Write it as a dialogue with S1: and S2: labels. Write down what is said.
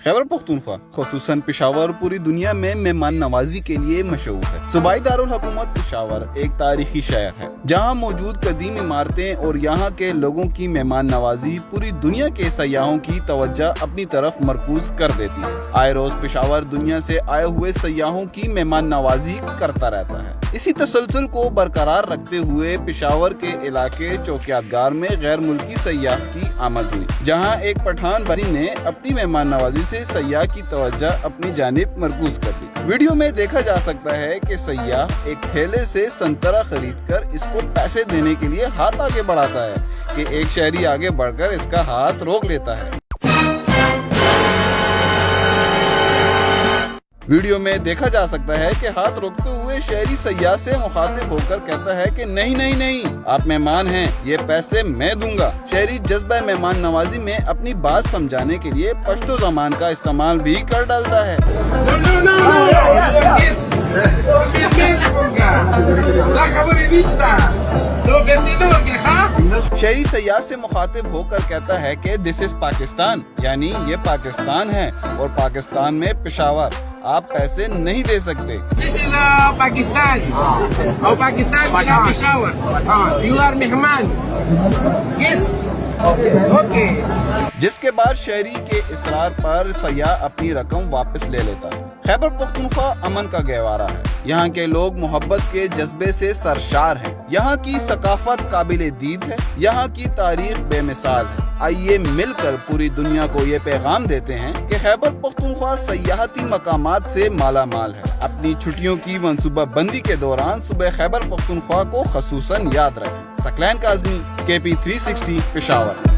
S1: خیبر پختونخوا خصوصاً پشاور پوری دنیا میں مہمان نوازی کے لیے مشہور ہے۔ صوبائی دارالحکومت پشاور ایک تاریخی شہر ہے جہاں موجود قدیم عمارتیں اور یہاں کے لوگوں کی مہمان نوازی پوری دنیا کے سیاحوں کی توجہ اپنی طرف مرکوز کر دیتی ہے۔ آئے روز پشاور دنیا سے آئے ہوئے سیاحوں کی مہمان نوازی کرتا رہتا ہے۔ اسی تسلسل کو برقرار رکھتے ہوئے پشاور کے علاقے چوکیاتگار میں غیر ملکی سیاح کی آمد ہوئی، جہاں ایک پٹھان بھائی نے اپنی مہمان نوازی سے سیاح کی توجہ اپنی جانب مرکوز کر دی۔ ویڈیو میں دیکھا جا سکتا ہے کہ سیاح ایک ٹھیلے سے سنترا خرید کر اس کو پیسے دینے کے لیے ہاتھ آگے بڑھاتا ہے کہ ایک شہری آگے بڑھ کر اس کا ہاتھ روک لیتا ہے۔ ویڈیو میں دیکھا جا سکتا ہے کہ ہاتھ روکتے ہوئے شہری سیاح سے مخاطب ہو کر کہتا ہے کہ نہیں نہیں نہیں، آپ مہمان ہیں، یہ پیسے میں دوں گا۔ شہری جذبہ مہمان نوازی میں اپنی بات سمجھانے کے لیے پشتو زبان کا استعمال بھی کر ڈالتا ہے۔ شہری سیاح سے مخاطب ہو کر کہتا ہے کہ دس از پاکستان، یعنی یہ پاکستان ہے اور پاکستان میں پشاور، آپ پیسے نہیں دے سکتے۔
S2: This is Pakistan. اور پاکستان کا پشاور. You are مہمان. Guest. Okay.
S1: جس کے بعد شہری کے اصرار پر سیاح اپنی رقم واپس لے لیتا ہے۔ خیبر پختونخوا امن کا گہوارہ ہے۔ یہاں کے لوگ محبت کے جذبے سے سرشار ہیں۔ یہاں کی ثقافت قابل دید ہے، یہاں کی تاریخ بے مثال ہے۔ آئیے مل کر پوری دنیا کو یہ پیغام دیتے ہیں کہ خیبر پختونخوا سیاحتی مقامات سے مالا مال ہے۔ اپنی چھٹیوں کی منصوبہ بندی کے دوران صوبہ خیبر پختونخوا کو خصوصاً یاد رکھیں۔ ثقلین کاظمی، KP 360 پشاور۔